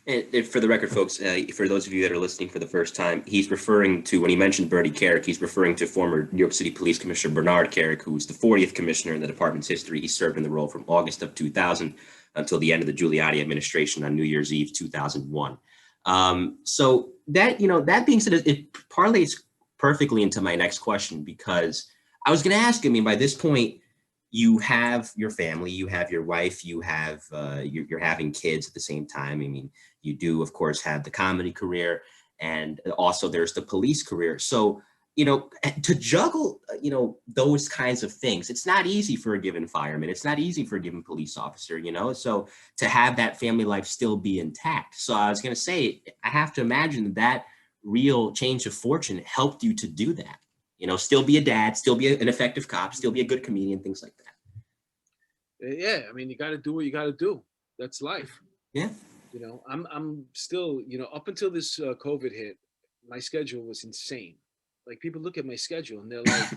And for the record, folks, for those of you that are listening for the first time, he's referring to, when he mentioned Bertie Carrick, he's referring to former New York City Police Commissioner Bernard Carrick, who was the 40th commissioner in the department's history. He served in the role from August of 2000 until the end of the Giuliani administration on New Year's Eve 2001. So that, that being said, it parlays perfectly into my next question, because I was going to ask, I mean, by this point, you have your family, you have your wife, you have you're having kids at the same time. I mean, you do, of course, have the comedy career, and also there's the police career. So, to juggle, those kinds of things, it's not easy for a given fireman. It's not easy for a given police officer, so to have that family life still be intact. So I was going to say, I have to imagine that real change of fortune helped you to do that. Still be a dad, still be an effective cop, still be a good comedian, things like that. Yeah, I mean, you got to do what you got to do. That's life. Yeah. I'm still, up until this COVID hit, my schedule was insane. Like people look at my schedule and they're like,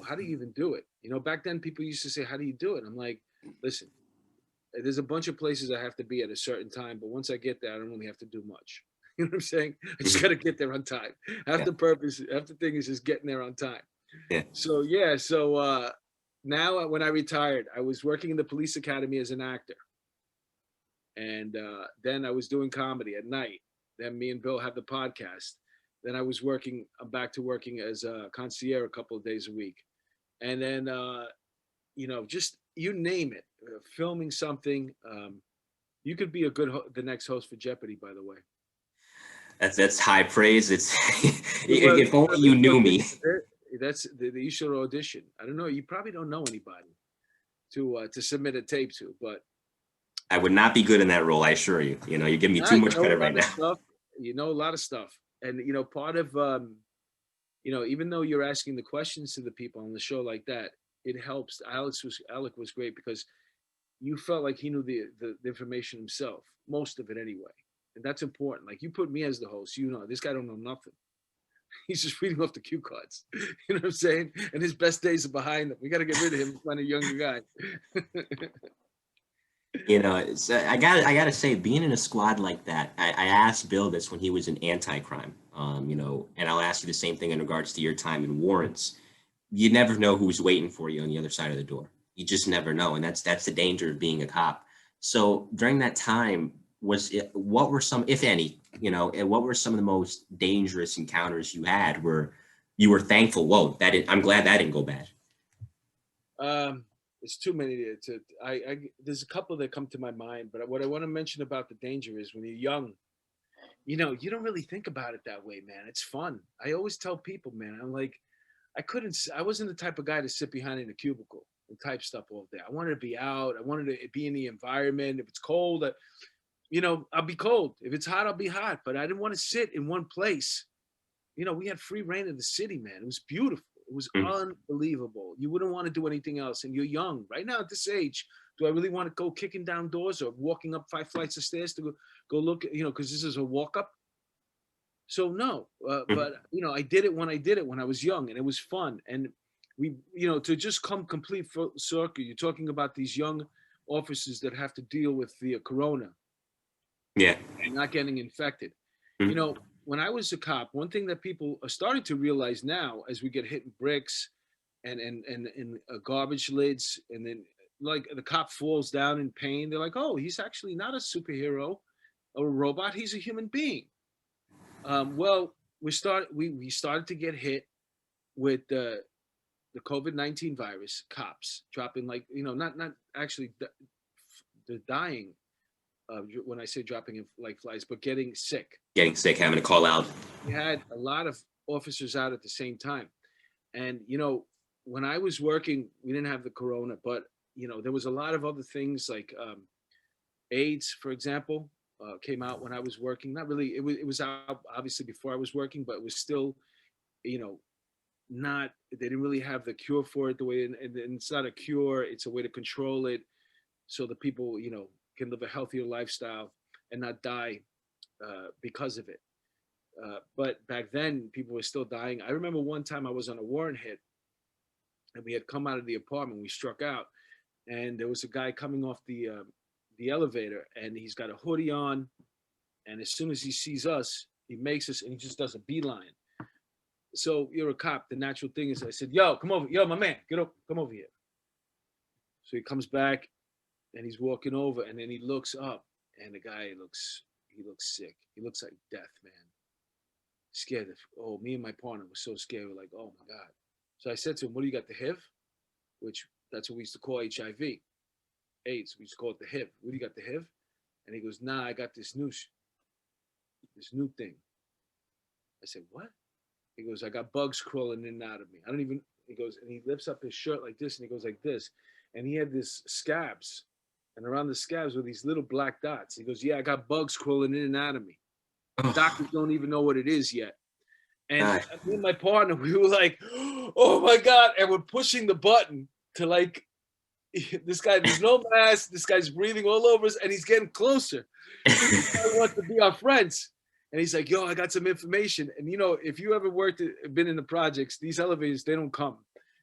how do you even do it? Back then people used to say, how do you do it? I'm like, listen, there's a bunch of places I have to be at a certain time, but once I get there, I don't really have to do much. You know what I'm saying? I just got to get there on time. Half Yeah. half the thing is just getting there on time. Yeah. So yeah, now when I retired, I was working in the police academy as an actor, and then I was doing comedy at night. Then me and Bill had the podcast. Then I was working. I'm back to working as a concierge a couple of days a week, and then just you name it, filming something. You could be the next host for Jeopardy, by the way. That's high praise. It's Well, if only you knew me. that's you should audition. I don't know. You probably don't know anybody to submit a tape to, but I would not be good in that role, I assure you. You give me nah, too you much know a credit right lot of now. stuff. You know a lot of stuff, and part of even though you're asking the questions to the people on the show like that, it helps. Alec was great because you felt like he knew the information himself, most of it anyway, and that's important. Like you put me as the host, this guy don't know nothing. He's just reading off the cue cards. You know what I'm saying? And his best days are behind him. We got to get rid of him, find a younger guy. I gotta say, being in a squad like that, I asked Bill this when he was in anti-crime, and I'll ask you the same thing in regards to your time in warrants. You never know who's waiting for you on the other side of the door. You just never know, and that's the danger of being a cop. So during that time, what were some, if any, and what were some of the most dangerous encounters you had where you were thankful? Whoa, I'm glad that didn't go bad. It's too many there's a couple that come to my mind, but what I want to mention about the danger is when you're young, you don't really think about it that way, man. It's fun. I always tell people, man, I'm like, I wasn't the type of guy to sit behind in a cubicle and type stuff all day. I wanted to be out. I wanted to be in the environment. If it's cold, I'll be cold. If it's hot, I'll be hot. But I didn't want to sit in one place. We had free reign of the city, man. It was beautiful. It was Mhm. unbelievable. You wouldn't want to do anything else. And you're young. Right now at this age, do I really want to go kicking down doors or walking up 5 flights of stairs to go look, because this is a walk up? So no, Mhm. but I did it when I was young, and it was fun. And we, to just come complete full circle. You're talking about these young officers that have to deal with the corona Yeah. and not getting infected. You Mhm. know, when I was a cop, one thing that people are starting to realize now, as we get hit in bricks and garbage lids, and then like the cop falls down in pain, they're like, "Oh, he's actually not a superhero or a robot. He's a human being." Well, we started to get hit with the COVID-19 virus. Cops dropping, like, not actually the dying. When I say dropping in like flies, but getting sick. Getting sick, having to call out. We had a lot of officers out at the same time, and when I was working, we didn't have the corona, but there was a lot of other things like AIDS, for example, came out when I was working. Not really. It was out obviously before I was working, but it was still, you know, not. They didn't really have the cure for it the way, and it's not a cure. It's a way to control it, so the people, can live a healthier lifestyle and not die because of it. But back then, people were still dying. I remember one time I was on a warrant hit, and we had come out of the apartment. We struck out, and there was a guy coming off the elevator, and he's got a hoodie on. And as soon as he sees us, he makes us, and he just does a beeline. So you're a cop. The natural thing is, I said, "Yo, come over. Yo, my man, get up. Come over here." So he comes back, and he's walking over, and then he looks up, and the guy he looks sick. He looks like death, man. Scared. Oh, me and my partner were so scared. We're like, "Oh my god." So I said to him, "What do you got? The HIV?" Which that's what we used to call HIV, AIDS. We used to call it the HIV. What do you got? The HIV? And he goes, "Nah, I got this new thing." I said, "What?" He goes, "I got bugs crawling in and out of me. I don't even." He goes, and he lifts up his shirt like this, and he goes like this, and he had this scabs, and around the scabs were these little black dots. He goes, "Yeah, I got bugs crawling in and out of me. Oh, Doctors don't even know what it is yet." And God. me and my partner, we were like, "Oh my god!" And we're pushing the button to like this guy. There's no mask. This guy's breathing all over us, and he's getting closer. This guy wants to be our friends. And he's like, "Yo, I got some information." And you know, if you ever been in the projects, these elevators, they don't come,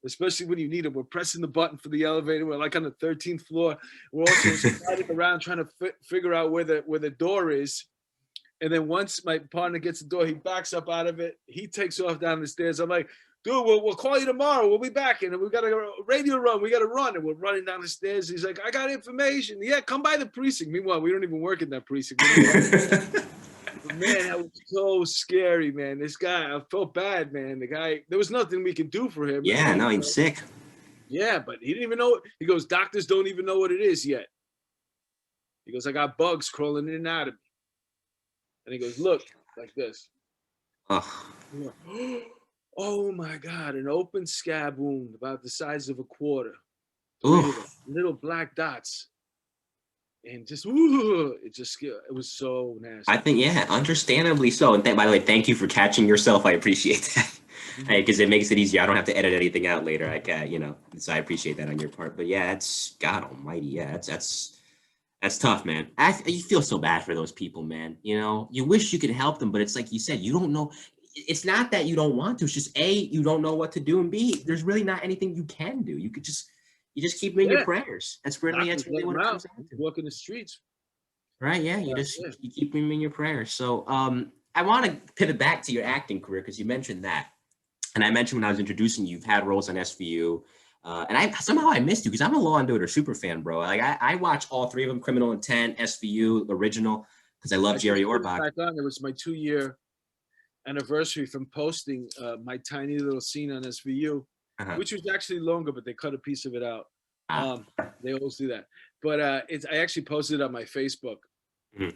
especially when you need them. We're pressing the button for the elevator. We're like on the 13th floor. We're also sliding around trying to figure out where the door is. And then once my partner gets the door, he backs up out of it. He takes off down the stairs. I'm like, "Dude, we'll call you tomorrow. We'll be back. And we got a radio run. We got to run." And we're running down the stairs. He's like, "I got information. Yeah, come by the precinct." Meanwhile, we don't even work in that precinct. Man, that was so scary, man. This guy, I felt bad, man. The guy, there was nothing we could do for him. Yeah, And no, he's sick. yeah, but he didn't even know. He goes, "Doctors don't even know what it is yet." He goes, "I got bugs crawling in and out of me." And he goes, "Look, like this." Oh, Oh my God, an open scab wound about the size of a quarter. Three of them, oof. little black dots. And just, it just, it was so I nasty. think, yeah, understandably so. And by the way, thank you for catching yourself. I appreciate that. Mhm. Because it makes it easier. I don't have to edit anything out later. I can, so I appreciate that on your part. But yeah, that's God Almighty. Yeah, that's tough, man. You feel so bad for those people, man. You wish you could help them, but it's like you said, you don't know. It's not that you don't want to. It's just A, you don't know what to do, and B, there's really not anything you can do. You just keep them in your Yeah, prayers. doctors That's really let what him it out. comes down He's to. walking the streets. Right? Yeah, you just Yeah. you keep them in your prayers. So, I want to pivot back to your acting career because you mentioned that, and I mentioned when I was introducing you, you've had roles on SVU, and I missed you because I'm a Law and Order super fan, bro. Like I watch all three of them: Criminal Intent, SVU, Original, because I love I Jerry just put it Orbach. back on. It was my 2 year anniversary from posting my tiny little scene on SVU, Uh-huh. which was actually longer, but they cut a piece of it out. Ah, They always do that. But I actually posted it on my Facebook. mhm.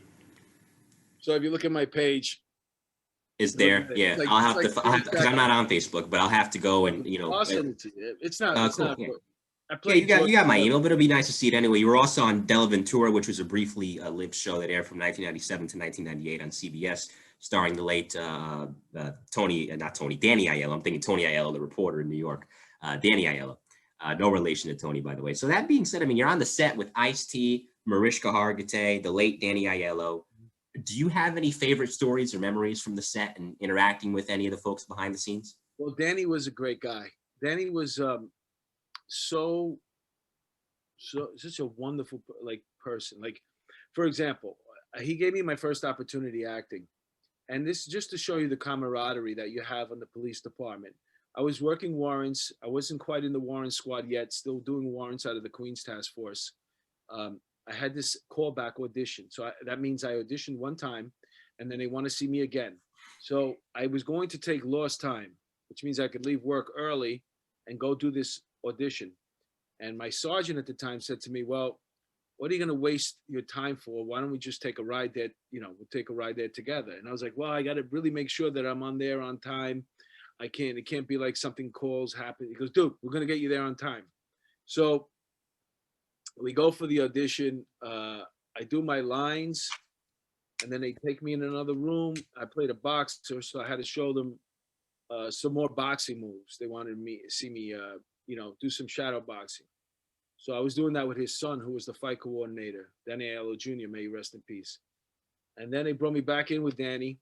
So if you look at my page, Is look at there? it. Yeah, It's like I'll 30 have because I'm not seconds. on Facebook, but I'll have to go and I'll send it to you. It's cool. not. Yeah. I Yeah, you played got George. you got my email, but it'll be nice to see it anyway. You were also on Della Ventura, which was a briefly lived show that aired from 1997 to 1998 on CBS, starring the late Danny Aiello. I'm thinking Tony Aiello, the reporter in New York. Danny Aiello, no relation to Tony, by the way. So that being said, I mean, you're on the set with Ice-T, Mariska Hargitay, the late Danny Aiello. Do you have any favorite stories or memories from the set and interacting with any of the folks behind the scenes? Well, Danny was a great guy. Danny was so such a wonderful like person. Like, for example, he gave me my first opportunity acting, and this just to show you the camaraderie that you have on the police department. I was working warrants. I wasn't quite in the warrant squad yet, still doing warrants out of the Queens Task Force. I had this callback audition. So that means I auditioned one time and then they want to see me again. So I was going to take lost time, which means I could leave work early and go do this audition. And my sergeant at the time said to me, "Well, what are you going to waste your time for? Why don't we just take a ride there? We'll take a ride there together." And I was like, "Well, I got to really make sure that I'm on there on time. It can't be like something calls happen." He goes, "Dude, we're going to get you there on time." So we go for the audition. I do my lines, and then they take me in another room. I played a boxer, so I had to show them some more boxing moves. They wanted me see me, do some shadow boxing. So I was doing that with his son, who was the fight coordinator, Danny Aiello Jr. May he rest in peace. And then they brought me back in with Danny,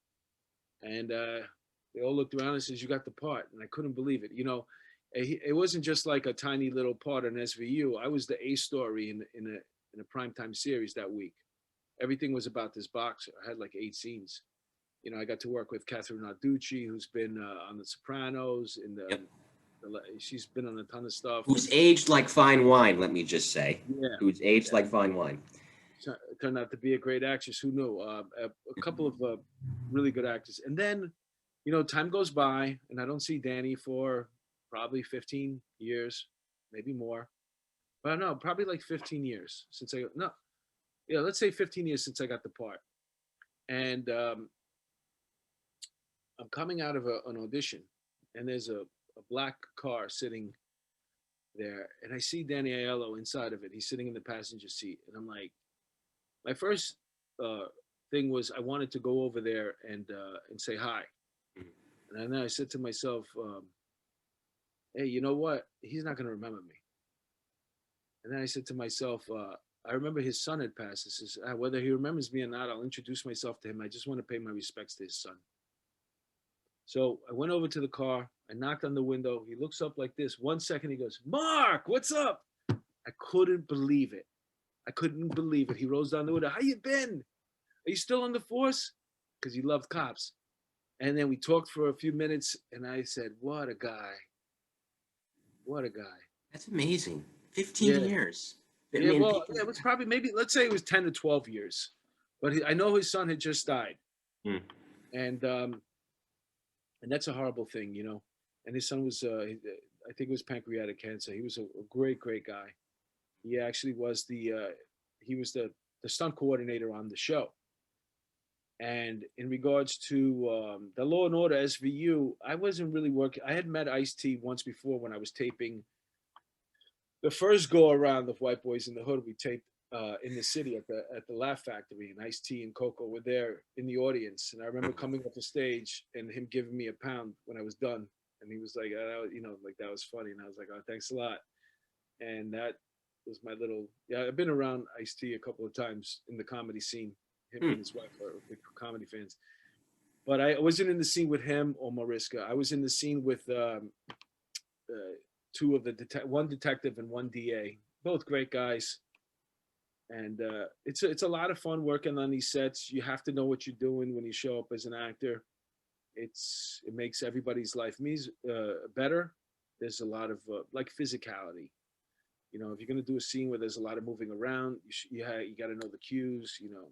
and they all looked around and says, "You got the part," and I couldn't believe it. It wasn't just like a tiny little part on SVU. I was the A story in in a primetime series that week. Everything was about this boxer. I had like 8 scenes. You know, I got to work with Catherine Narducci, who's been on The Sopranos. Yep. She's been on a ton of stuff. Who's aged like fine wine, let me just say. Yeah, Who's aged like fine wine. turned out to be a great actress. Who knew? A couple of really good actors. And then, you know, time goes by, and I don't see Danny for probably 15 years, maybe more. But no, probably like 15 years since let's say 15 years since I got the part. And I'm coming out of an audition, and there's a black car sitting there, and I see Danny Aiello inside of it. He's sitting in the passenger seat, and I'm like, my first thing was I wanted to go over there and say hi, and then I said to myself, hey, you know what? He's not going to remember me. And then I said to myself, I remember his son had passed. He says, whether he remembers me or not, I'll introduce myself to him. I just want to pay my respects to his son. So I went over to the car. I knocked on the window. He looks up like this. 1 second, he goes, Mark, what's up? I couldn't believe it. I couldn't believe it. He rolls down the window. How you been? Are you still on the force? Because he loved cops. And then we talked for a few minutes, and I said, what a guy. What a guy. That's amazing. 15 years. It was probably let's say it was 10 to 12 years. But I know his son had just died. And that's a horrible thing, you know. And his son was, I think it was pancreatic cancer. He was a great, great guy. He actually was the stunt coordinator on the show. And in regards to the Law and Order SVU, I wasn't really working. I had met Ice-T once before when I was taping the first go around of White Boys in the Hood. We taped in the city at the Laugh Factory, and Ice-T and Coco were there in the audience. And I remember coming up the stage and him giving me a pound when I was done. And he was like, that was funny. And I was like, oh, thanks a lot. And that was my little, I've been around Ice-T a couple of times in the comedy scene. Him and his wife are big comedy fans. But I wasn't in the scene with him or Mariska. I was in the scene with two of one detective and one DA, both great guys. And it's a lot of fun working on these sets. You have to know what you're doing when you show up as an actor. It makes everybody's life better. There's a lot of like physicality. You know, if you're going to do a scene where there's a lot of moving around, you got to know the cues. You know,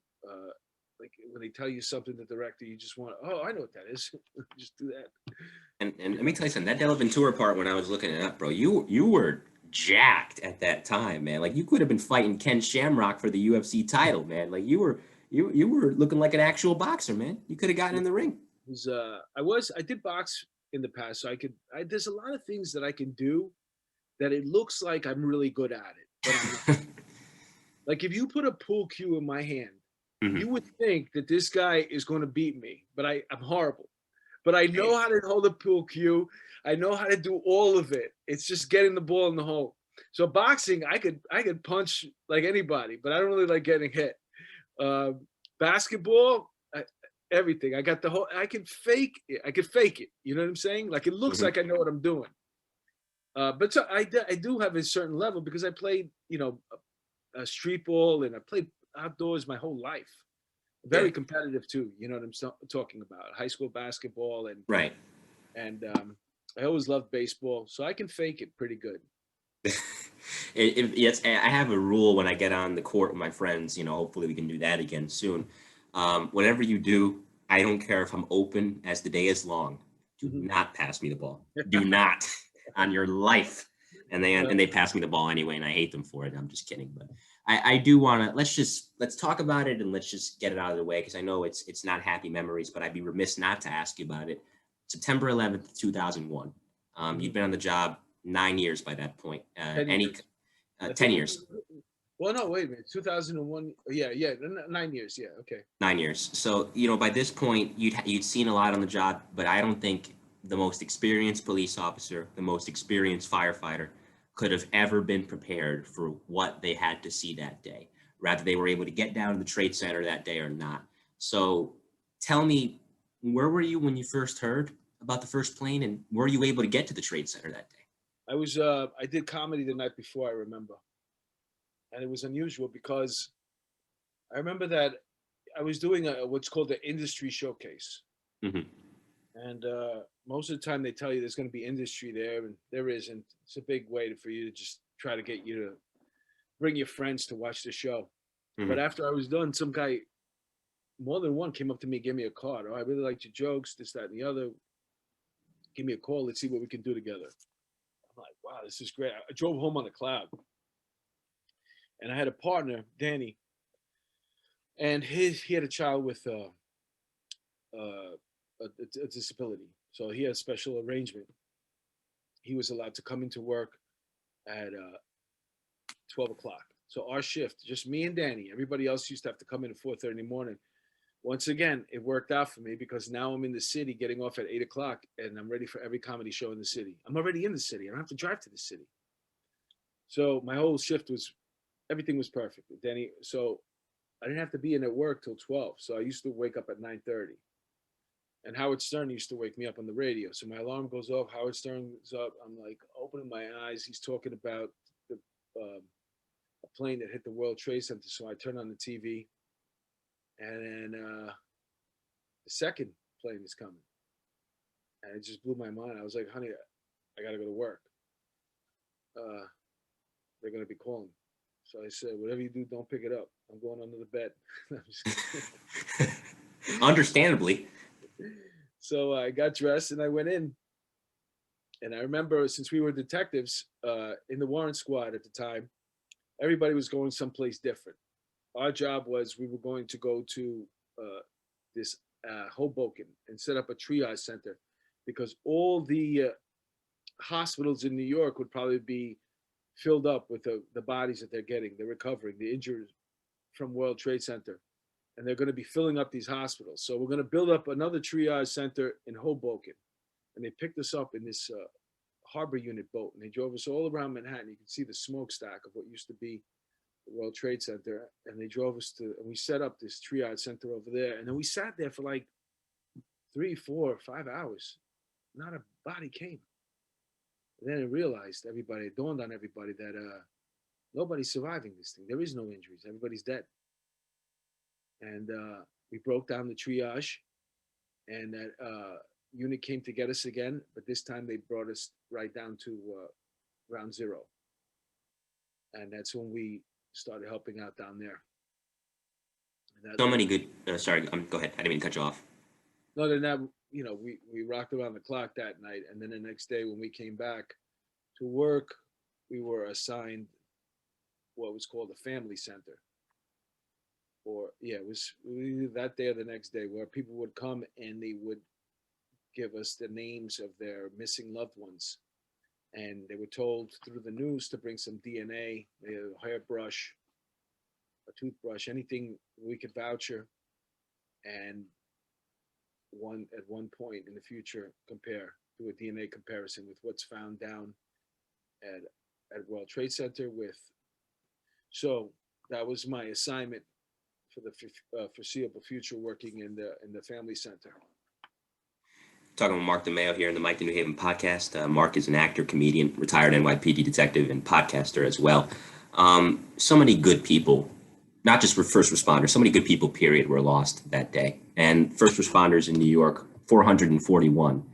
like when they tell you something, the director, you just want, I know what that is. Just do that. And let me tell you something. That Della Ventura part, when I was looking it up, bro, you were jacked at that time, man. Like you could have been fighting Ken Shamrock for the UFC title, man. Like you were looking like an actual boxer, man. You could have gotten in the ring. I did box in the past, so there's a lot of things that I can do that it looks like I'm really good at it, but I'm not. Like if you put a pool cue in my hand, you would think that this guy is going to beat me, but I'm horrible. But I know how to hold a pool cue. I know how to do all of it. It's just getting the ball in the hole. So boxing, I could punch like anybody, but I don't really like getting hit. Basketball, everything. I got I can fake it. I could fake it. You know what I'm saying? Like it looks like I know what I'm doing. But so I do have a certain level because I played, you know, street ball and I played outdoors my whole life. Very competitive too. You know what I'm talking about? High school basketball and right. And I always loved baseball, so I can fake it pretty good. Yes, I have a rule when I get on the court with my friends. You know, hopefully we can do that again soon. Whatever you do, I don't care if I'm open as the day is long. Do not pass me the ball. Do not. On your life. And they pass me the ball anyway, and I hate them for it. I'm just kidding, but I do want to let's talk about it and let's just get it out of the way because I know it's not happy memories, but I'd be remiss not to ask you about it. September 11th, 2001. You've been on the job 9 years by that point. 10 years. Well, no, wait a minute. 2001. Yeah, 9 years. Yeah, okay. 9 years. So you know by this point you'd seen a lot on the job, but I don't think the most experienced police officer, the most experienced firefighter could have ever been prepared for what they had to see that day, whether they were able to get down to the Trade Center that day or not. So tell me, where were you when you first heard about the first plane, and were you able to get to the Trade Center that day? I did comedy the night before, I remember. and it was unusual because I remember that I was doing what's called the industry showcase, Hmm. and most of the time they tell you there's going to be industry there, and there isn't. It's a big way for you to just try to get you to bring your friends to watch the show. But Hmm. after I was done, some guy, more than one, came up to me, gave me a card. Oh, I really liked your jokes, this, that, and the other. Give me a call. Let's see what we can do together. I'm like, wow, this is great. I drove home on a cloud, and I had a partner, Danny, and he had a child with a disability, so he had a special arrangement. He was allowed to come into work at 12 o'clock. So our shift, just me and Danny, everybody else used to have to come in at 4:30 in the morning. Once again, it worked out for me because now I'm in the city, getting off at 8 o'clock, and I'm ready for every comedy show in the city. I'm already in the city. I don't have to drive to the city. So my whole shift was everything was perfect. Danny, so I didn't have to be in at work till 12. So I used to wake up at 9:30. And Howard Stern used to wake me up on the radio. So my alarm goes off. Howard Stern's up. I'm like opening my eyes. He's talking about the a plane that hit the World Trade Center. So I turn on the TV, and then the second plane is coming, and it just blew my mind. I was like, "Honey, I gotta go to work. Uh, they're gonna be calling." So I said, "Whatever you do, don't pick it up. I'm going under the bed." Understandably. So I got dressed and I went in. And I remember, since we were detectives in the warrant squad at the time, everybody was going someplace different. Our job was we were going to go to this Hoboken and set up a triage center because all the hospitals in New York would probably be filled up with the bodies that they're getting, the recovering, the injured from World Trade Center. And they're going to be filling up these hospitals. So we're going to build up another triage center in Hoboken. And they picked us up in this harbor unit boat, and they drove us all around Manhattan. You can see the smokestack of what used to be the World Trade Center, and they drove us to, and we set up this triage center over there, and then we sat there for like 3, 4, 5 hours. Not a body came. And then I realized everybody, it dawned on everybody that nobody's surviving this thing. There is no injuries. Everybody's dead. And we broke down the triage, and that unit came to get us again, but this time they brought us right down to ground zero, and that's when we started helping out down there. And So many good. Sorry, go ahead. I didn't mean to cut you off. other than that, we rocked around the clock that night, and then the next day when we came back to work, we were assigned what was called a family center. Or yeah, it was either that day or the next day, where people would come and they would give us the names of their missing loved ones, and they were told through the news to bring some DNA, a hairbrush, a toothbrush, anything we could voucher, and at one point in the future compare, do a DNA comparison with what's found down at World Trade Center. So that was my assignment for the foreseeable future, working in the family center. Talking with Mark DeMayo here in the Mike to New Haven podcast. Mark is an actor, comedian, retired NYPD detective, and podcaster as well. So many good people, not just for first responders, so many good people, period, were lost that day. And first responders in New York, 441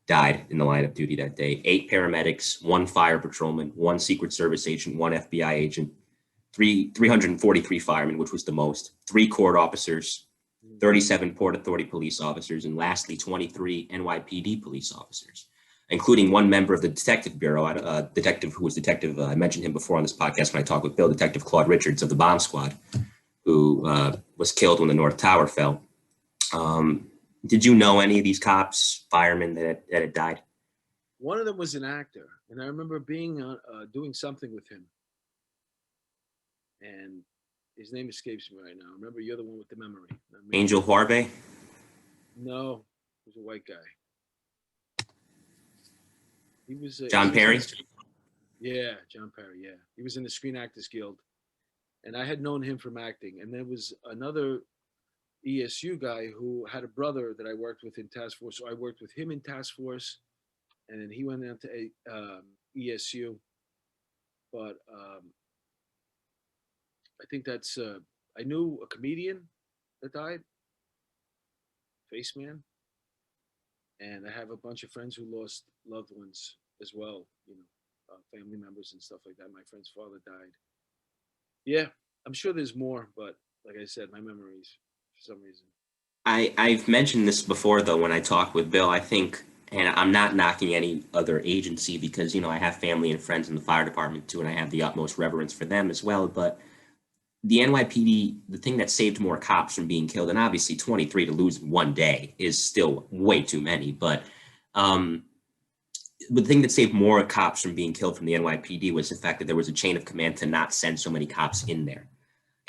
died in the line of duty that day. 8 paramedics, 1 fire patrolman, 1 Secret Service agent, 1 FBI agent, 343 firemen, which was the most, 3 court officers, 37 Port Authority police officers, and lastly, 23 NYPD police officers, including 1 member of the Detective Bureau, a detective who was detective. I mentioned him before on this podcast when I talked with Bill, Detective Claude Richards of the Bomb Squad, who was killed when the North Tower fell. Did you know any of these cops, firemen that had died? One of them was an actor, and I remember being doing something with him, and his name escapes me right now. Remember, you're the one with the memory. Angel Harvey? No, he was a white guy. He was John Perry? Yeah, John Perry. Yeah, he was in the Screen Actors Guild, and I had known him from acting. And there was another ESU guy who had a brother that I worked with in task force. So I worked with him in task force, and then he went down to ESU. But I think that's. I knew a comedian that died, Face Man, and I have a bunch of friends who lost loved ones as well. Family members and stuff like that. My friend's father died. Yeah, I'm sure there's more, but like I said, my memories for some reason. I've mentioned this before though when I talk with Bill. I think, and I'm not knocking any other agency because I have family and friends in the fire department too, and I have the utmost reverence for them as well. But the NYPD, the thing that saved more cops from being killed, and obviously 23 to lose in one day is still way too many, but um, the thing that saved more cops from being killed from the NYPD was the fact that there was a chain of command to not send so many cops in there.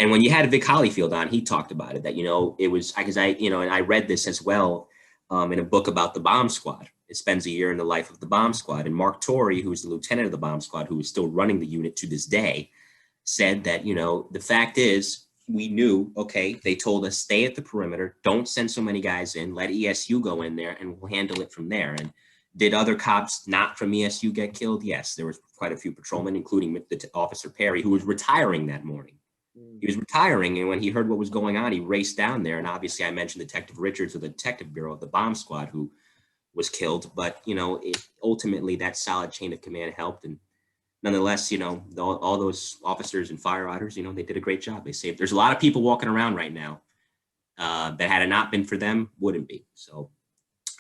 And when you had Vic Hollyfield on, he talked about it, that, it was because and I read this as well in a book about the bomb squad. It spends a year in the life of the bomb squad. And Mark Torrey, who was the lieutenant of the bomb squad, who is still running the unit to this day, said that, the fact is, we knew, okay, they told us stay at the perimeter, don't send so many guys in, let ESU go in there, and we'll handle it from there. And did other cops not from ESU get killed? Yes, there was quite a few patrolmen, including Officer Perry, who was retiring that morning. He was retiring, and when he heard what was going on, he raced down there. And obviously, I mentioned Detective Richards of the Detective Bureau of the Bomb Squad, who was killed. But ultimately, that solid chain of command helped. And nonetheless, all those officers and firefighters, they did a great job. They saved. There's a lot of people walking around right now that had it not been for them, wouldn't be. So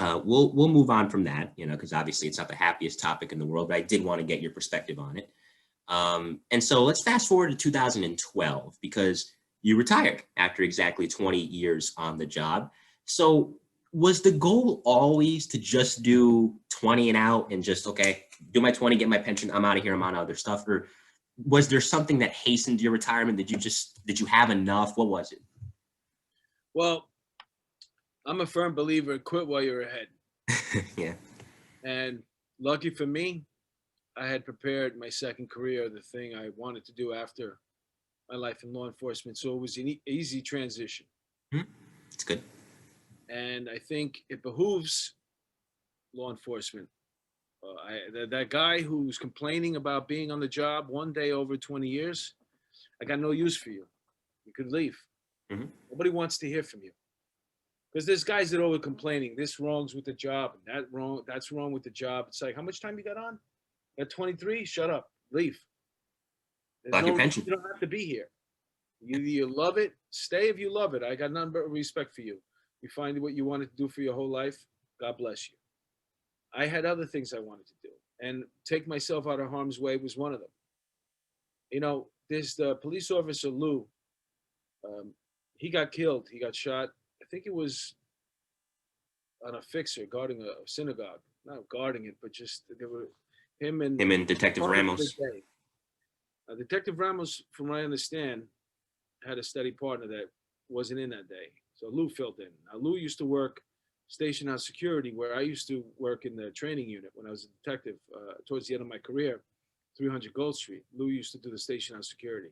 we'll move on from that, because obviously it's not the happiest topic in the world. But I did want to get your perspective on it. And so let's fast forward to 2012 because you retired after exactly 20 years on the job. So was the goal always to just do 20 and out and just, okay, do my 20, get my pension, I'm out of here, I'm on other stuff? Or was there something that hastened your retirement? Did you have enough? What was it? Well, I'm a firm believer, quit while you're ahead. Yeah. And lucky for me, I had prepared my second career, the thing I wanted to do after my life in law enforcement. So it was an easy transition. It's good. And I think it behooves law enforcement. That guy who's complaining about being on the job one day over 20 years, I got no use for you. You could leave. Mm-hmm. Nobody wants to hear from you. Because there's guys that are always complaining, this wrong's with the job, and that's wrong with the job. It's like, how much time you got on? At 23, shut up, leave. Like your pension. You don't have to be here. You love it, stay if you love it. I got none but respect for you. You find what you wanted to do for your whole life, God bless you. I had other things I wanted to do, and take myself out of harm's way was one of them. There's the police officer, Lou. He got killed. He got shot. I think it was on a fixer guarding a synagogue. Not guarding it, but just there were him and Detective Ramos. Detective Ramos, from what I understand, had a steady partner that wasn't in that day. So Lou filled in. Now, Lou used to work station house security, where I used to work in the training unit when I was a detective towards the end of my career, 300 Gold Street. Lou used to do the station house security.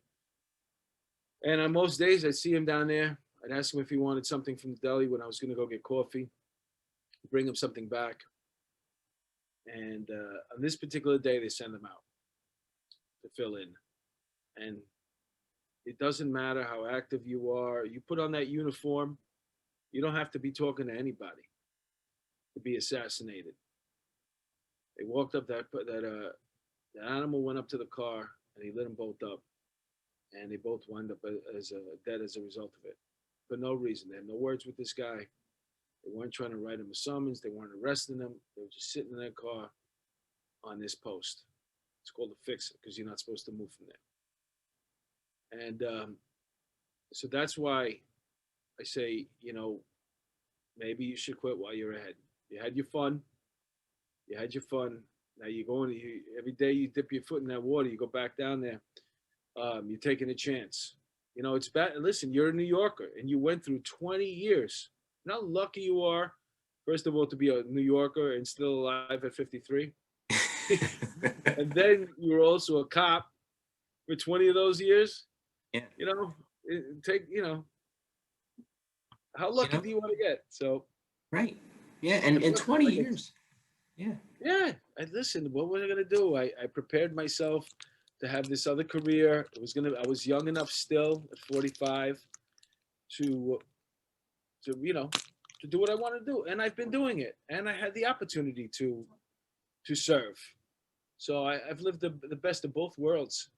And on most days, I'd see him down there. I'd ask him if he wanted something from the deli when I was going to go get coffee, bring him something back. And on this particular day, they send him out to fill in. And it doesn't matter how active you are. You put on that uniform, you don't have to be talking to anybody to be assassinated. They walked up that animal went up to the car and he lit them both up, and they both wound up as dead as a result of it, for no reason. They had no words with this guy. They weren't trying to write him a summons. They weren't arresting him. They were just sitting in their car on this post. It's called a fixer because you're not supposed to move from there. And so that's why I say, maybe you should quit while you're ahead. You had your fun. You had your fun. Now you're going. Every day you dip your foot in that water. You go back down there. You're taking a chance. It's bad. Listen, you're a New Yorker, and you went through 20 years. You know how lucky you are, first of all, to be a New Yorker and still alive at 53. And then you were also a cop for 20 of those years. Yeah. How lucky do you want to get? So. Right. Yeah. And 20 years. Yeah. Yeah. Listen, what was I going to do? I prepared myself to have this other career. I was young enough still at 45 to to do what I want to do, and I've been doing it, and I had the opportunity to serve. So I've lived the best of both worlds.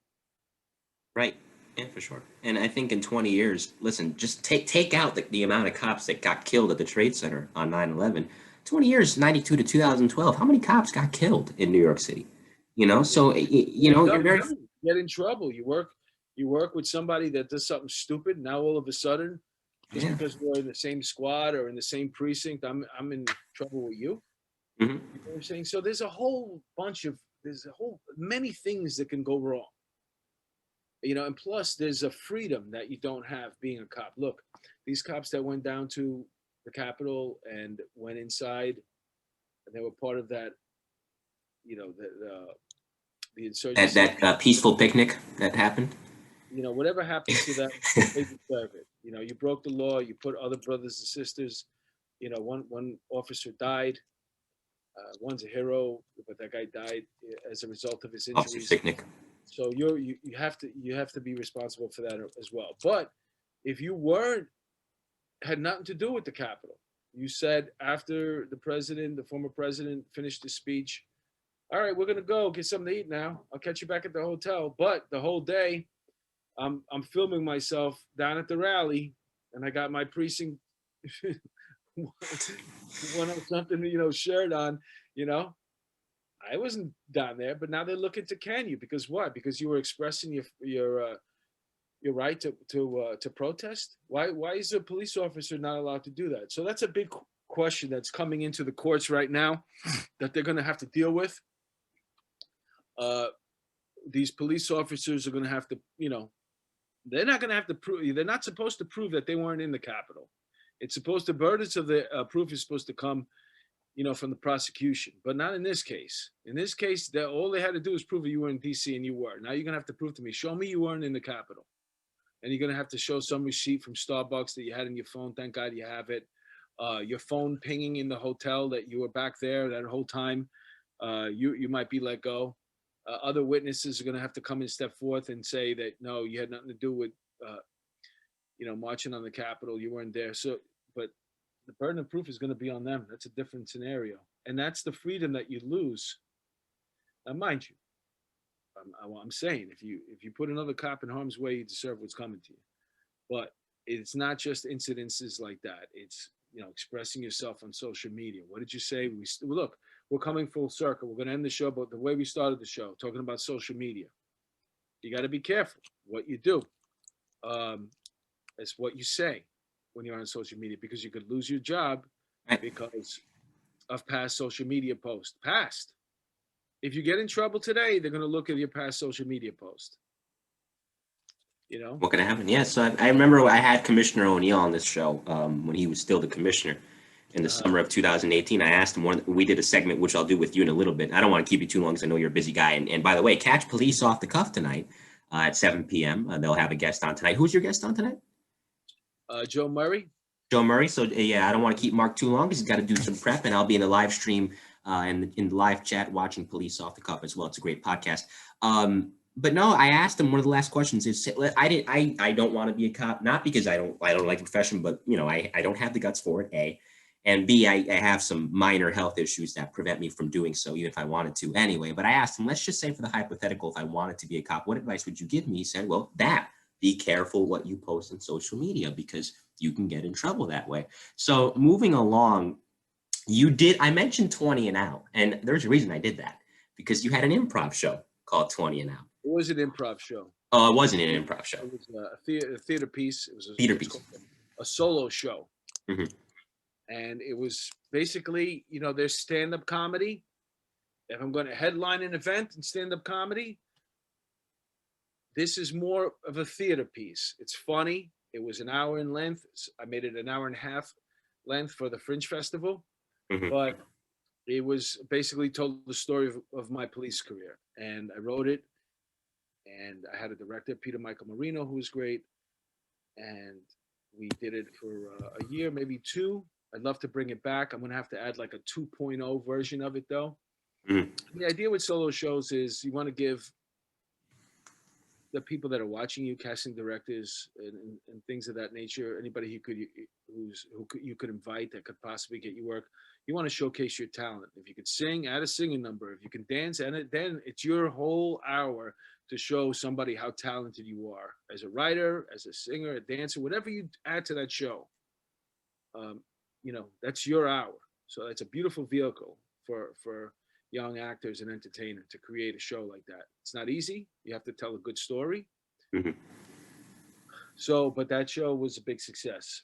Right. Yeah, for sure. And I think in 20 years, listen, just take out the amount of cops that got killed at the Trade Center on 9/11. 20 years, 92 to 2012. How many cops got killed in New York City? Yeah, So you're very you get in trouble. You work with somebody that does something stupid. Now all of a sudden, just yeah. because we're in the same squad or in the same precinct, I'm in trouble with you. Hmm. You know what I'm saying? So there's a whole many things that can go wrong. And plus there's a freedom that you don't have being a cop. Look, these cops that went down to the Capitol and went inside, and they were part of that, the That insurgency. that peaceful picnic that happened. Whatever happened to them, they deserve it. You broke the law. You put other brothers and sisters. One officer died. One's a hero, but that guy died as a result of his Officer's injuries. picnic. So you have to be responsible for that as well. But if you weren't had nothing to do with the Capitol, you said after the former president, finished his speech, all right, we're gonna go get something to eat now. I'll catch you back at the hotel. But the whole day, I'm filming myself down at the rally, and I got my precinct 1 shirt on. You know, I wasn't down there, but now they're looking to can you because what? Because you were expressing your right to protest. Why is a police officer not allowed to do that? So that's a big question that's coming into the courts right now that they're going to have to deal with. Uh, these police officers are going to have to, they're not going to have to prove. They're not supposed to prove that they weren't in the Capitol. It's supposed to burdens of the proof is supposed to come, from the prosecution, but not in this case. In this case, all they had to do was prove you were in D.C. and you were. Now you're gonna have to prove to me, show me you weren't in the Capitol, and you're gonna have to show some receipt from Starbucks that you had in your phone. Thank God you have it. Your phone pinging in the hotel that you were back there that whole time. You might be let go. Other witnesses are gonna have to come and step forth and say that no, you had nothing to do with uh, marching on the Capitol. You weren't there. So, but the burden of proof is going to be on them. That's a different scenario, and that's the freedom that you lose. Now, mind you, I'm saying if you put another cop in harm's way, you deserve what's coming to you. But it's not just incidences like that. It's expressing yourself on social media. What did you say? Look, we're coming full circle. We're going to end the show, but the way we started the show, talking about social media, you got to be careful what you do. It's what you say when you're on social media because you could lose your job because of past social media posts. Past. If you get in trouble today, they're going to look at your past social media post. What could happen? Yeah. So I remember I had Commissioner O'Neill on this show when he was still the commissioner in the summer of 2018. I asked him we did a segment, which I'll do with you in a little bit. I don't want to keep you too long because I know you're a busy guy. And by the way, catch Police Off the Cuff tonight at 7 p.m. They'll have a guest on tonight. Who's your guest on tonight? Joe Murray. Joe Murray. So yeah, I don't want to keep Mark too long because he's got to do some prep, and I'll be in the live stream and in the live chat watching Police Off the Cuff as well. It's a great podcast. But no, I asked him one of the last questions is I don't want to be a cop, not because I don't like the profession, but I don't have the guts for it, A. And B, I have some minor health issues that prevent me from doing so, even if I wanted to anyway. But I asked him, let's just say for the hypothetical, if I wanted to be a cop, what advice would you give me? He said, well, be careful what you post on social media because you can get in trouble that way. So moving along, I mentioned 20 and Out, and there's a reason I did that because you had an improv show called 20 and Out. It was an improv show. Oh, it wasn't an improv show. It was a theater piece. It was Theater piece. A solo show. Mm-hmm. And it was basically, there's stand-up comedy. If I'm going to headline an event in stand-up comedy, this is more of a theater piece. It's funny. It was an hour in length. I made it an hour and a half length for the Fringe Festival. Mm-hmm. But it was basically told the story of my police career. And I wrote it. And I had a director, Peter Michael Marino, who was great. And we did it for a year, maybe two. I'd love to bring it back. I'm going to have to add like a 2.0 version of it, though. Mm-hmm. The idea with solo shows is you want to give the people that are watching you, casting directors and things of that nature, anybody you could invite that could possibly get you work. You want to showcase your talent. If you could sing, add a singing number. If you can dance, and then it's your whole hour to show somebody how talented you are as a writer, as a singer, a dancer, whatever you add to that show. That's your hour. So it's a beautiful vehicle for young actors and entertainers to create a show like that. It's not easy. You have to tell a good story. Mhm. So, but that show was a big success.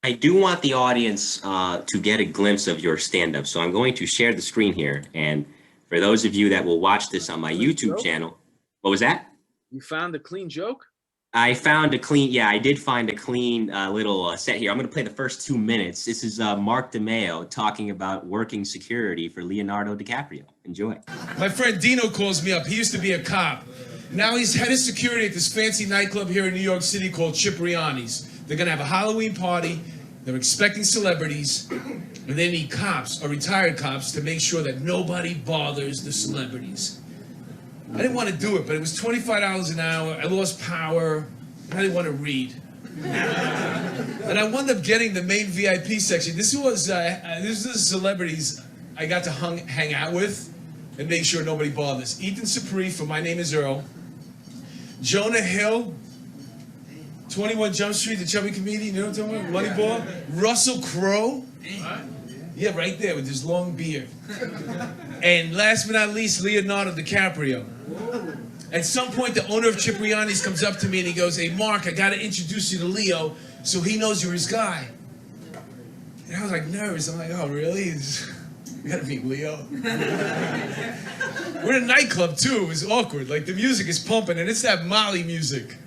I do want the audience to get a glimpse of your stand-up. So I'm going to share the screen here. And for those of you that will watch this on my YouTube channel, what was that? You found a clean joke? I found a clean, yeah, I did find a clean little set here. I'm going to play the first 2 minutes. This is Mark DeMayo talking about working security for Leonardo DiCaprio. Enjoy. My friend Dino calls me up. He used to be a cop. Now he's head of security at this fancy nightclub here in New York City called Cipriani's. They're going to have a Halloween party. They're expecting celebrities. And they need cops, or retired cops, to make sure that nobody bothers the celebrities. I didn't want to do it, but it was $25 an hour. I lost power. I didn't want to read. And I wound up getting the main VIP section. This was the celebrities I got to hang out with and make sure nobody bothers. Ethan Suplee from My Name is Earl. Jonah Hill, 21 Jump Street, the chubby comedian, you know what I'm talking about? Moneyball. Russell Crowe. Yeah, right there with his long beard. And last but not least, Leonardo DiCaprio. At some point, the owner of Cipriani's comes up to me and he goes, "Hey, Mark, I got to introduce you to Leo so he knows you're his guy." And I was like nervous. I'm like, "Oh, really? You got to meet Leo?" We're in a nightclub, too. It was awkward. Like, the music is pumping, and it's that Molly music.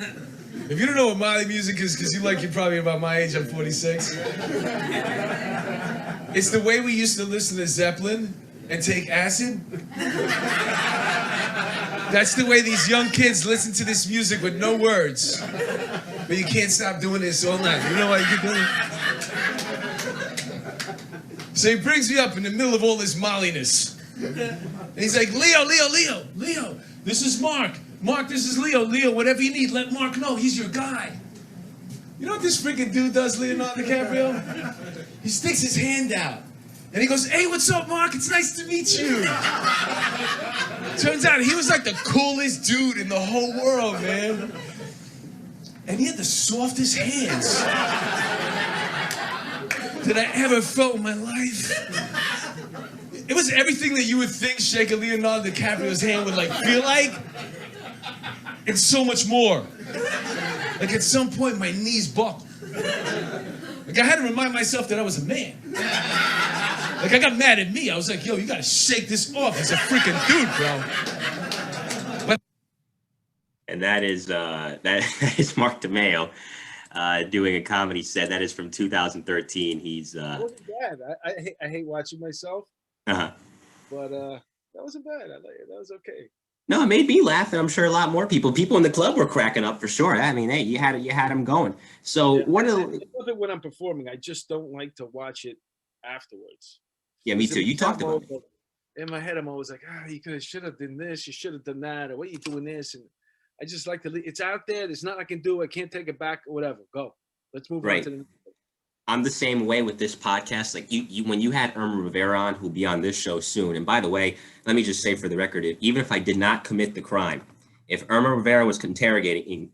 If you don't know what Molly music is, because you're probably about my age, I'm 46. It's the way we used to listen to Zeppelin and take acid. That's the way these young kids listen to this music with no words. But you can't stop doing this all night. You know why you keep doing it? So he brings me up in the middle of all this molliness. And he's like, Leo, this is Mark. Mark, this is Leo. Leo, whatever you need, let Mark know. He's your guy. You know what this freaking dude does, Leonardo DiCaprio? He sticks his hand out. And he goes, "Hey, what's up, Mark? It's nice to meet you." Turns out he was like the coolest dude in the whole world, man. And he had the softest hands that I ever felt in my life. It was everything that you would think shaking Leonardo DiCaprio's hand would feel like. And so much more. Like at some point my knees buckled. Like I had to remind myself that I was a man. Like I got mad at me. I was like, "Yo, you gotta shake this off. He's a freaking dude, bro." And that is Mark DeMayo doing a comedy set. That is from 2013. He's It wasn't bad. I hate watching myself. Uh-huh. But that wasn't bad. That was okay. No, it made me laugh, and I'm sure a lot more people in the club were cracking up for sure. I mean, hey, you had them going. So Yeah, what? I love it when I'm performing. I just don't like to watch it afterwards. Yeah, me too. You talked about it. In my head, I'm always like, you should have done this, you should have done that, or what are you doing this? And I just like to leave. It's out there. There's nothing I can do. I can't take it back or whatever. Go. Let's move on to the next. I'm the same way with this podcast. Like you when you had Irma Rivera on, who'll be on this show soon. And by the way, let me just say for the record, even if I did not commit the crime, if Irma Rivera was interrogating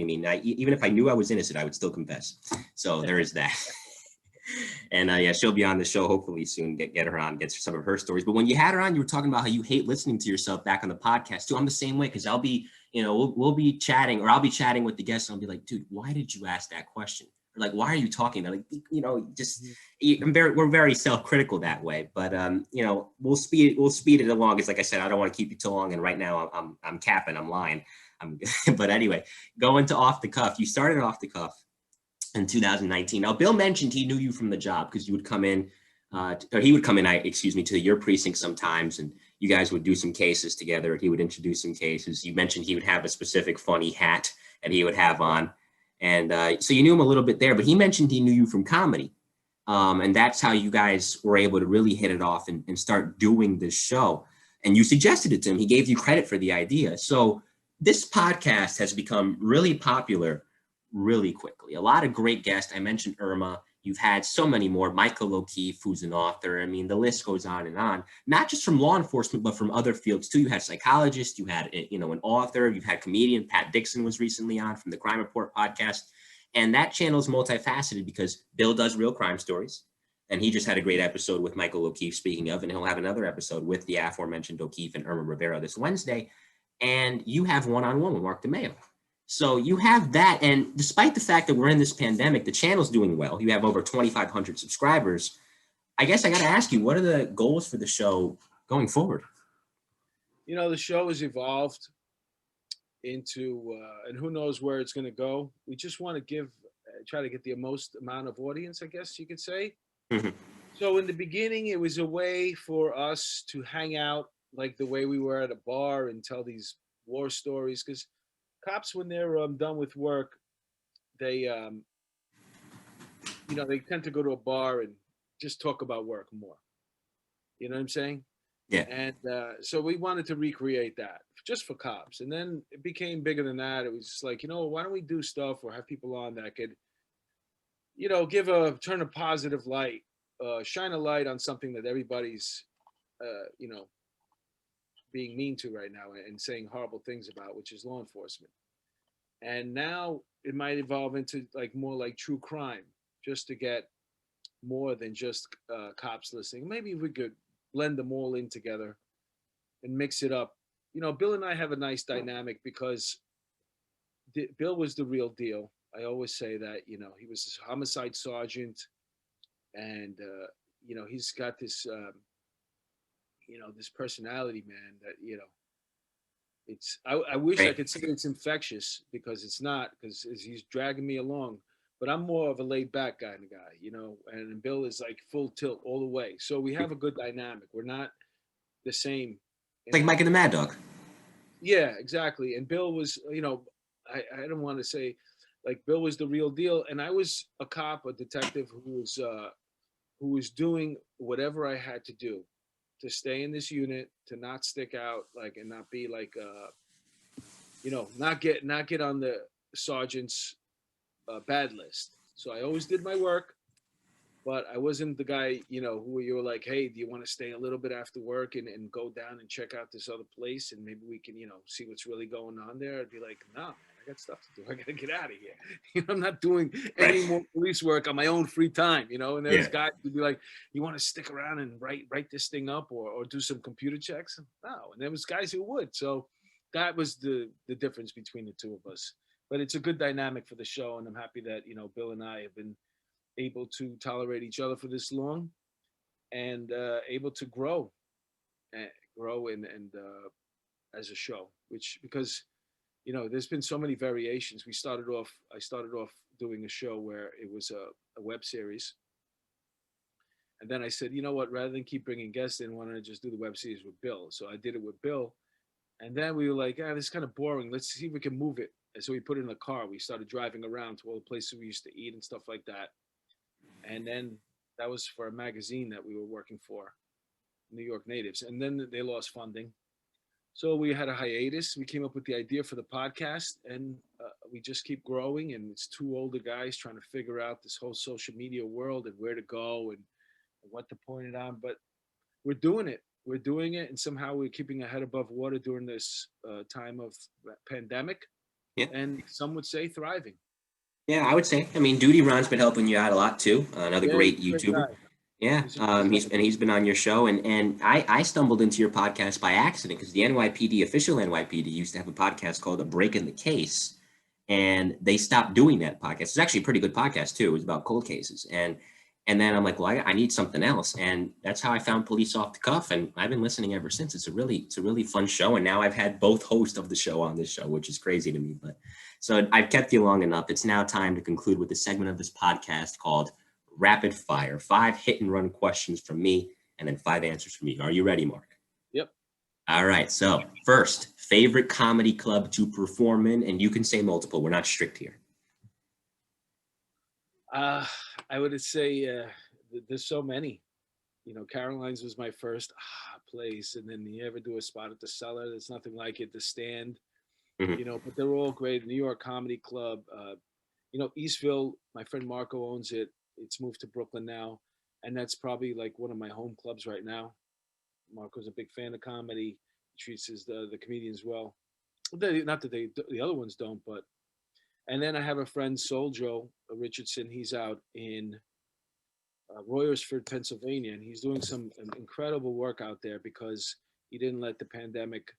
me, now, even if I knew I was innocent, I would still confess. So there is that. And yeah, she'll be on the show hopefully soon. Get her on, get some of her stories. But when you had her on, you were talking about how you hate listening to yourself back on the podcast too. I'm the same way because I'll be, we'll be chatting, or I'll be chatting with the guests, and I'll be like, "Dude, why did you ask that question?" Or like, "Why are you talking?" They're like, we're very self-critical that way. But we'll speed it along. Because like I said, I don't want to keep you too long. And right now I'm capping, I'm lying. But anyway, going to Off the Cuff. You started Off the Cuff in 2019. Now, Bill mentioned he knew you from the job because you would come in, he would come in, to your precinct sometimes, and you guys would do some cases together. He would introduce some cases. You mentioned he would have a specific funny hat that he would have on. And so you knew him a little bit there, but he mentioned he knew you from comedy. And that's how you guys were able to really hit it off and start doing this show. And you suggested it to him. He gave you credit for the idea. So this podcast has become really popular really quickly. A lot of great guests. I mentioned Irma. You've had so many more. Michael O'Keefe, who's an author. I mean, the list goes on and on. Not just from law enforcement, but from other fields too. You had psychologists. You had, an author. You've had comedian. Pat Dixon was recently on from the Crime Report podcast. And that channel is multifaceted because Bill does real crime stories. And he just had a great episode with Michael O'Keefe, speaking of, and he'll have another episode with the aforementioned O'Keefe and Irma Rivera this Wednesday. And you have one-on-one with Mark DeMayo. So you have that, and despite the fact that we're in this pandemic, the channel's doing well. You have over 2,500 subscribers. I guess I got to ask you, what are the goals for the show going forward? The show has evolved into, and who knows where it's going to go. We just want to try to get the most amount of audience, I guess you could say. Mm-hmm. So in the beginning, it was a way for us to hang out like the way we were at a bar and tell these war stories, because cops, when they're done with work, they they tend to go to a bar and just talk about work more. You know what I'm saying? Yeah. And so we wanted to recreate that just for cops. And then it became bigger than that. It was just like, why don't we do stuff or have people on that could, turn a positive light, shine a light on something that everybody's, being mean to right now and saying horrible things about, which is law enforcement. And now it might evolve into like more like true crime, just to get more than just cops listening. Maybe we could blend them all in together and mix it up. Bill and I have a nice dynamic because Bill was the real deal. I always say that, he was this homicide sergeant, and he's got this this personality, man, that I wish I could say it's infectious, because it's not, because he's dragging me along. But I'm more of a laid back kind of guy, and Bill is like full tilt all the way. So we have a good dynamic. We're not the same. Like Mike and the Mad Dog. Yeah, exactly. And Bill was, I don't want to say, like, Bill was the real deal, and I was a cop, a detective who was doing whatever I had to do to stay in this unit, to not stick out, like, and not be like, not get on the sergeant's bad list. So I always did my work, but I wasn't the guy, who you were like, hey, do you want to stay a little bit after work and go down and check out this other place and maybe we can, see what's really going on there? I'd be like, no, man, I got stuff to do. I got to get out of here. I'm not doing any more police work on my own free time, and there's guys who'd be like, you want to stick around and write this thing up or do some computer checks? No. And there was guys who would. So that was the difference between the two of us. But it's a good dynamic for the show, and I'm happy that, Bill and I have been able to tolerate each other for this long, and able to grow and as a show, which, because there's been so many variations. I started off doing a show where it was a web series, and then I said, you know what, rather than keep bringing guests in, why don't I just do the web series with Bill? So I did it with Bill, and then we were like, this is kind of boring, let's see if we can move it. And so we put it in a car. We started driving around to all the places we used to eat and stuff like that. And then that was for a magazine that we were working for, New York Natives. And then they lost funding. So we had a hiatus. We came up with the idea for the podcast, and we just keep growing. And it's two older guys trying to figure out this whole social media world and where to go and what to point it on. But we're doing it. We're doing it. And somehow we're keeping our head above water during this time of pandemic. Yeah. And some would say thriving. Yeah, I would say. I mean, Duty Ron's been helping you out a lot too. Another great YouTuber. Yeah, he's been on your show, and I stumbled into your podcast by accident because the NYPD, official NYPD, used to have a podcast called A Break in the Case, and they stopped doing that podcast. It's actually a pretty good podcast too. It was about cold cases, and then I'm like, well, I need something else, and that's how I found Police Off the Cuff, and I've been listening ever since. It's a really fun show, and now I've had both hosts of the show on this show, which is crazy to me. But so I've kept you long enough. It's now time to conclude with a segment of this podcast called Rapid Fire. 5 hit and run questions from me, and then 5 answers from you. Are you ready, Mark? Yep. All right. So first, favorite comedy club to perform in, and you can say multiple. We're not strict here. I would say there's so many. Caroline's was my first place, and then you ever do a spot at the Cellar? There's nothing like it. The Stand, Mhm. you know, but they're all great. New York Comedy Club, you know, Eastville, my friend Marco owns it. It's moved to Brooklyn now, and that's probably like one of my home clubs right now. Marco's a big fan of comedy. He treats the comedians well. Not that the other ones don't, but and then I have a friend, Soul Joe Richardson. He's out in Royersford, Pennsylvania, and he's doing some incredible work out there because he didn't let the pandemic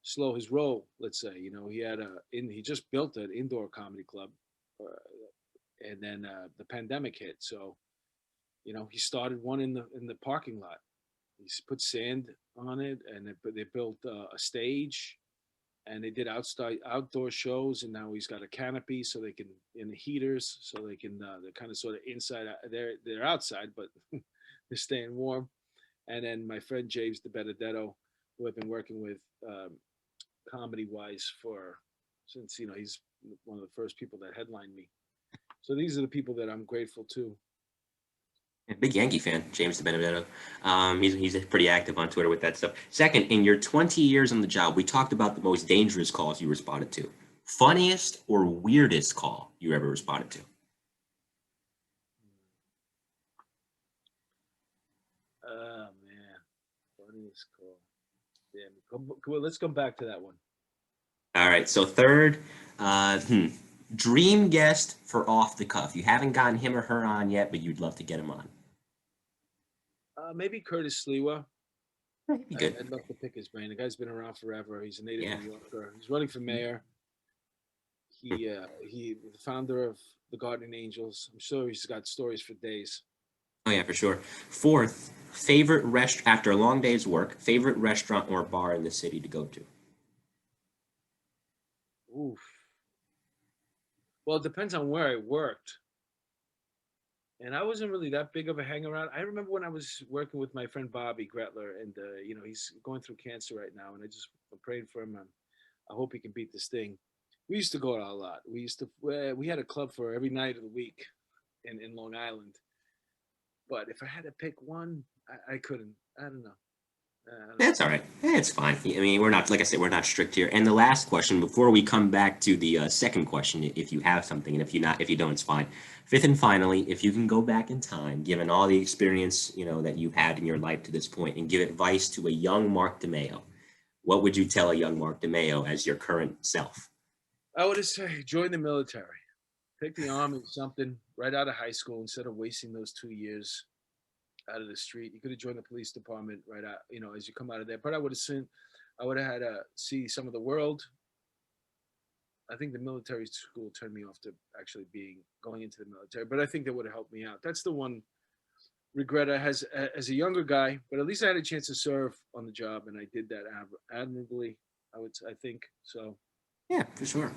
slow his roll. Let's say, you know, he just built an indoor comedy club, and then the pandemic hit. So, you know, he started one in the parking lot. He's put sand on it, and they built a stage, and they did outside outdoor shows, and now he's got a canopy so they can in the heaters so they can they're kind of sort of inside. They're outside, but they're staying warm. And then my friend James De Benedetto, who I've been working with comedy wise for since, you know, he's one of the first people that headlined me. So these are the people that I'm grateful to. Yeah, big Yankee fan, James DeBenedetto. He's pretty active on Twitter with that stuff. Second, in your 20 years on the job, we talked about the most dangerous calls you responded to. Funniest or weirdest call you ever responded to? Oh man, funniest call. Damn. Well, let's come back to that one. All right, so third, uh, hmm, dream guest for off the cuff. You haven't gotten him or her on yet, but you'd love to get him on. Maybe Curtis Sliwa. That'd be good. I'd love to pick his brain. The guy's been around forever. He's a native Yeah. New Yorker. He's running for mayor. He the founder of the Guardian Angels. I'm sure he's got stories for days. Oh yeah, for sure. Fourth, favorite rest after a long day's work, favorite restaurant or bar in the city to go to. Oof. Well, it depends on where I worked. And I wasn't really that big of a hang around. I remember when I was working with my friend Bobby Gretler, and you know, he's going through cancer right now, and I'm praying for him. And I hope he can beat this thing. We used to go out a lot. We had a club for every night of the week in Long Island. But if I had to pick one, I couldn't. I don't know. I don't know. That's all right. It's fine. I mean, we're not, like I said, we're not strict here. And the last question, before we come back to the second question, if you have something, and if you don't, it's fine. Fifth and finally, if you can go back in time, given all the experience, you know, that you've had in your life to this point, and give advice to a young Mark DeMayo, what would you tell a young Mark DeMayo as your current self? I would say join the military. Pick the army, something right out of high school instead of wasting those 2 years out of the street. You could have joined the police department right out, you know, as you come out of there. But I would have had to see some of the world. I think the military school turned me off to actually going into the military, but I think that would have helped me out. That's the one regret I has as a younger guy. But at least I had a chance to serve on the job, and I did that admirably. I think so. Yeah, for sure.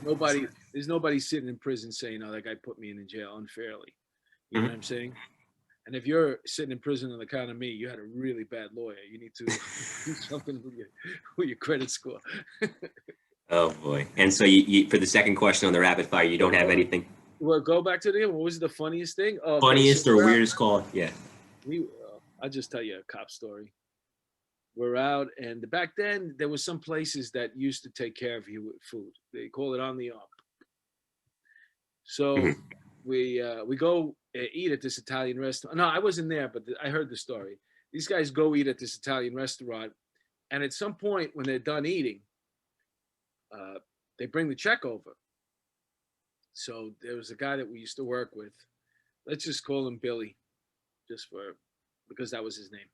There's nobody sitting in prison saying, "Oh, that guy put me in jail unfairly." You know what I'm saying? And if you're sitting in prison on the count of me, you had a really bad lawyer. You need to do something with your credit score. Oh boy. And so you for the second question on the rapid fire, you don't have anything Well, go back to the what was the funniest thing? Oh, okay, funniest or weirdest call? Yeah. I'll just tell you a cop story. We're out, and back then there was some places that used to take care of you with food. They call it on the up. So Mhm. we go eat at this Italian restaurant. No, I wasn't there, but I heard the story. These guys go eat at this Italian restaurant, and at some point when they're done eating, uh, they bring the check over. So there was a guy that we used to work with. Let's just call him Billy, just for because that was his name.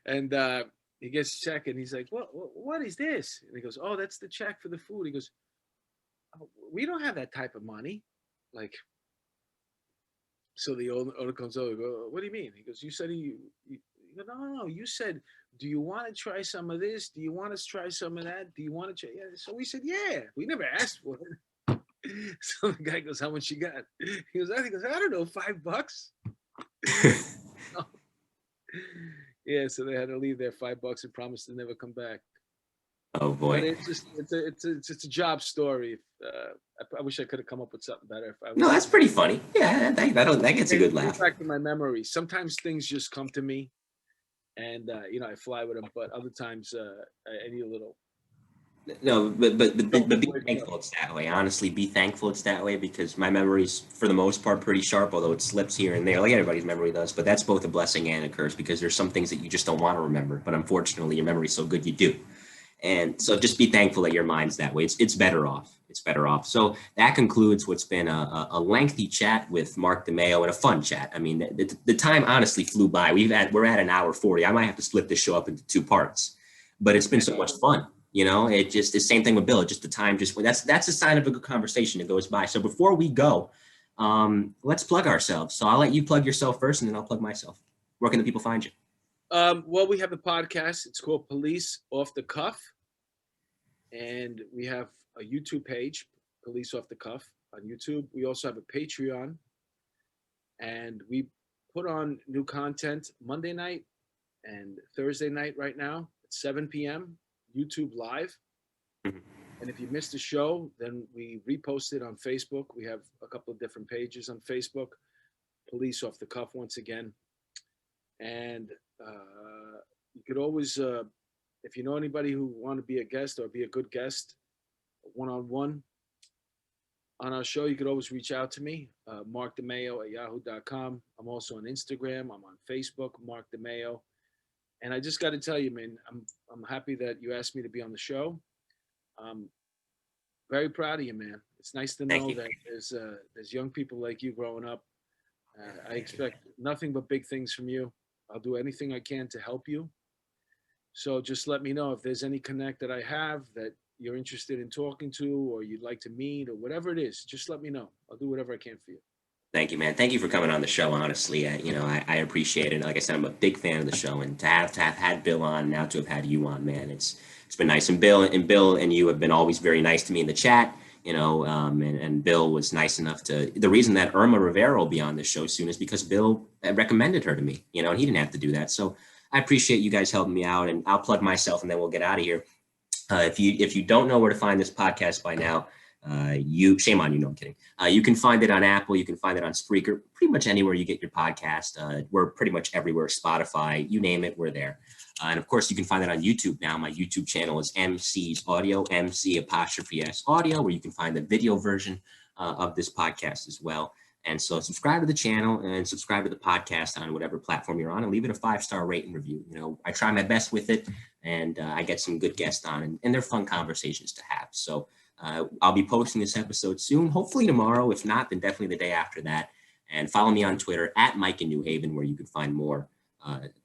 And he gets a check, and he's like, What is this?" And he goes, "Oh, that's the check for the food." He goes, "Oh, we don't have that type of money." Like, so the owner comes over. Go, "What do you mean?" He goes, "You said you go, no. You said, do you want to try some of this? Do you want to try some of that? Do you want to try?" Yeah. So we said, "Yeah." We never asked for it. So the guy goes, "How much you got?" He goes, "I don't know, $5." Yeah. So they had to leave there $5 and promise to never come back. Oh But boy. it's a job story. I wish I could have come up with something better. If I No, was that's pretty funny. Yeah, that gets a good think laugh. back to my memories. Sometimes things just come to me, and you know, I fly with them. But other times, I need a little No, but be Wait, thankful it's that way. Honestly, be thankful it's that way because my memory's for the most part pretty sharp, although it slips here and there, like everybody's memory does. But that's both a blessing and a curse because there's some things that you just don't want to remember. But unfortunately, your memory's so good you do. And so just be thankful that your mind's that way. It's better off. It's better off. So that concludes what's been a lengthy chat with Mark DeMayo and a fun chat. I mean, the time honestly flew by. We're at an hour 40. I might have to split this show up into two parts, but it's been so much fun. You know, it just the same thing with Bill. Just the time just that's a sign of a good conversation. It goes by. So before we go, let's plug ourselves. So I'll let you plug yourself first, and then I'll plug myself. Where can the people find you? Well, we have the podcast. It's called Police Off the Cuff. And we have a YouTube page, Police Off the Cuff on YouTube. We also have a Patreon. And we put on new content Monday night and Thursday night right now at 7 p.m. YouTube Live. Mhm. And if you missed the show, then we repost it on Facebook. We have a couple of different pages on Facebook. Police Off the Cuff once again. And you could always, if you know anybody who want to be a guest or be a good guest, one-on-one on our show, you could always reach out to me, Mark DeMayo at yahoo.com. I'm also on Instagram. I'm on Facebook, Mark DeMayo. And I just got to tell you, man, I'm happy that you asked me to be on the show. Very proud of you, man. It's nice to know that there's young people like you growing up. I expect nothing but big things from you. I'll do anything I can to help you. So just let me know if there's any connect that I have that you're interested in talking to or you'd like to meet or whatever it is. Just let me know. I'll do whatever I can for you. Thank you, man. Thank you for coming on the show. Honestly, I appreciate it. Like I said, I'm a big fan of the show, and to have had Bill on, now to have had you on, man, it's been nice. And Bill and you have been always very nice to me in the chat. And Bill was nice enough to. The reason that Irma Rivera will be on this show soon is because Bill recommended her to me. And he didn't have to do that. So I appreciate you guys helping me out, and I'll plug myself, and then we'll get out of here. If you don't know where to find this podcast by now. Shame on you. No, I'm kidding. You can find it on Apple. You can find it on Spreaker, pretty much anywhere you get your podcast. We're pretty much everywhere. Spotify, you name it, we're there. And of course, you can find it on YouTube now. My YouTube channel is MC's Audio, MC''S Audio, where you can find the video version of this podcast as well. And so subscribe to the channel and subscribe to the podcast on whatever platform you're on, and leave it a 5-star rate and review. I try my best with it, and I get some good guests on, and they're fun conversations to have. So I'll be posting this episode soon, hopefully tomorrow. If not, then definitely the day after that. And follow me on Twitter at Mike in New Haven, where you can find more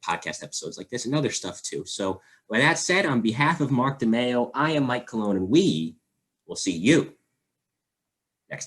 podcast episodes like this and other stuff too. So with that said, on behalf of Mark DeMayo, I am Mike Colon, and we will see you next time.